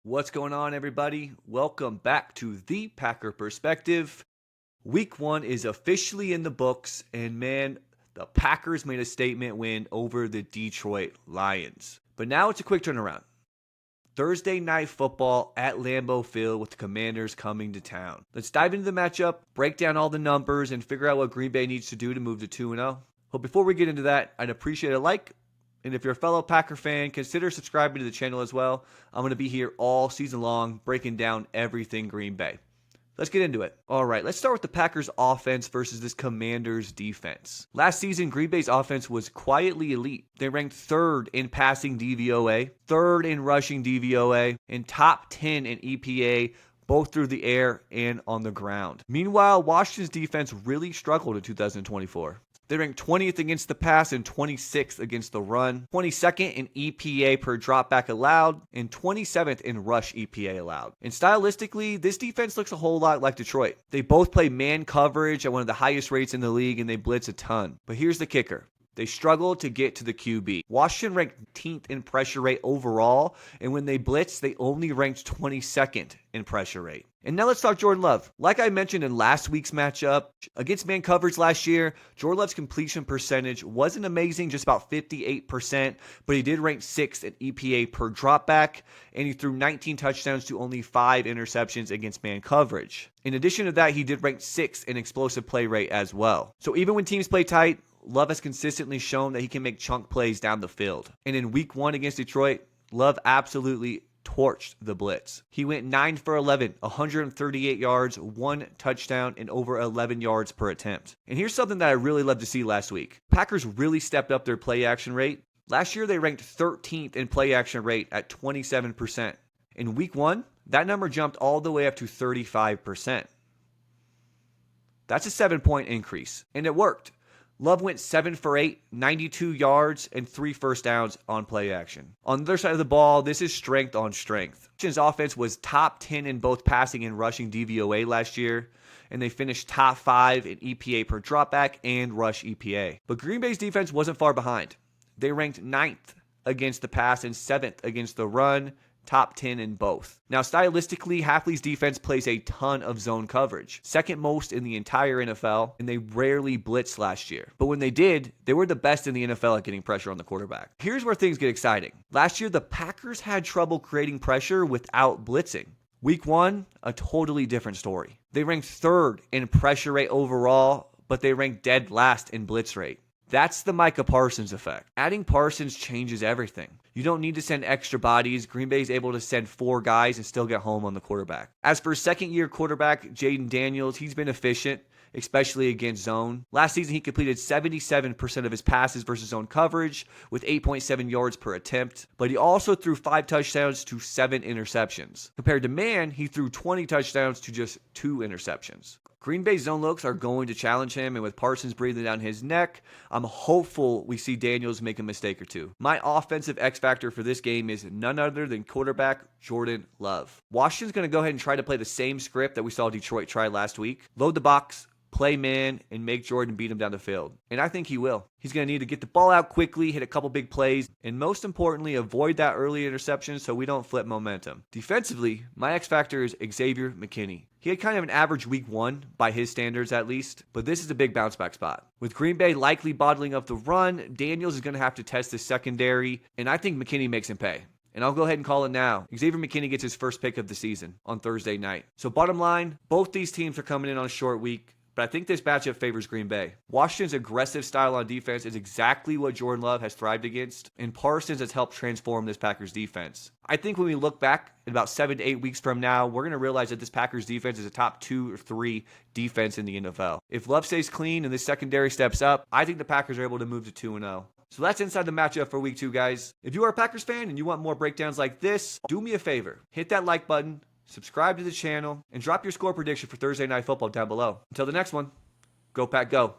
What's going on, everybody? Welcome back to the Packer Perspective. Week 1 is officially in the books, and man, the Packers made a statement win over the Detroit Lions. But now it's a quick turnaround. Thursday night football at Lambeau Field with the Commanders coming to town. Let's dive into the matchup, break down all the numbers, and figure out what Green Bay needs to do to move to 2-0. But before we get into that, I'd appreciate a like. And if you're a fellow Packer fan, consider subscribing to the channel as well. I'm going to be here all season long breaking down everything Green Bay. Let's get into it. All right, let's start with the Packers offense versus this Commanders defense. Last season, Green Bay's offense was quietly elite. They ranked 3rd in passing DVoA, 3rd in rushing DVoA, and top 10 in EPA, both through the air and on the ground. Meanwhile, Washington's defense really struggled in 2024. They ranked 20th against the pass and 26th against the run, 22nd in EPA per dropback allowed, and 27th in rush EPA allowed. And stylistically, this defense looks a whole lot like Detroit. They both play man coverage at one of the highest rates in the league, and they blitz a ton. But here's the kicker. They struggled to get to the QB. Washington ranked 18th in pressure rate overall, and when they blitzed, they only ranked 22nd in pressure rate. And now let's talk Jordan Love. Like I mentioned in last week's matchup, against man coverage last year, Jordan Love's completion percentage wasn't amazing, just about 58%, but he did rank 6th in EPA per dropback, and he threw 19 touchdowns to only 5 interceptions against man coverage. In addition to that, he did rank 6th in explosive play rate as well. So even when teams play tight, Love has consistently shown that he can make chunk plays down the field. And in week 1 against Detroit, Love absolutely torched the blitz. He went 9 for 11, 138 yards, 1 touchdown, and over 11 yards per attempt. And here's something that I really loved to see last week. Packers really stepped up their play action rate. Last year, they ranked 13th in play action rate at 27%. In week 1, that number jumped all the way up to 35%. That's a 7-point increase, and it worked. Love went 7 for 8, 92 yards, and 3 first downs on play action. On the other side of the ball, this is strength on strength. Washington's offense was top 10 in both passing and rushing DVoA last year, and they finished top 5 in EPA per dropback and rush EPA. But Green Bay's defense wasn't far behind. They ranked 9th against the pass and 7th against the run, top 10 in both. Now, stylistically, Hafley's defense plays a ton of zone coverage, 2nd most in the entire NFL, and they rarely blitzed last year. But when they did, they were the best in the NFL at getting pressure on the quarterback. Here's where things get exciting. Last year, the Packers had trouble creating pressure without blitzing. Week 1, a totally different story. They ranked 3rd in pressure rate overall, but they ranked dead last in blitz rate. That's the Micah Parsons effect. Adding Parsons changes everything. You don't need to send extra bodies. Green Bay is able to send 4 guys and still get home on the quarterback. As for second-year quarterback Jayden Daniels, he's been efficient, especially against zone. Last season, he completed 77% of his passes versus zone coverage with 8.7 yards per attempt, but he also threw 5 touchdowns to 7 interceptions. Compared to man, he threw 20 touchdowns to just 2 interceptions. Green Bay's zone looks are going to challenge him, and with Parsons breathing down his neck, I'm hopeful we see Daniels make a mistake or two. My offensive X factor for this game is none other than quarterback Jordan Love. Washington's going to go ahead and try to play the same script that we saw Detroit try last week. Load the box, play man, and make Jordan beat him down the field. And I think he will. He's going to need to get the ball out quickly, hit a couple big plays, and most importantly, avoid that early interception so we don't flip momentum. Defensively, my X factor is Xavier McKinney. He had kind of an average week 1, by his standards at least, but this is a big bounce back spot. With Green Bay likely bottling up the run, Daniels is going to have to test the secondary, and I think McKinney makes him pay. And I'll go ahead and call it now. Xavier McKinney gets his first pick of the season on Thursday night. So bottom line, both these teams are coming in on a short week, but I think this matchup favors Green Bay. Washington's aggressive style on defense is exactly what Jordan Love has thrived against, and Parsons has helped transform this Packers defense. I think when we look back in about 7 to 8 weeks from now, we're going to realize that this Packers defense is a top 2 or 3 defense in the NFL. If Love stays clean and this secondary steps up, I think the Packers are able to move to 2-0. So that's inside the matchup for week 2, guys. If you are a Packers fan and you want more breakdowns like this, do me a favor. Hit that like button, subscribe to the channel, and drop your score prediction for Thursday Night Football down below. Until the next one, go Pack Go.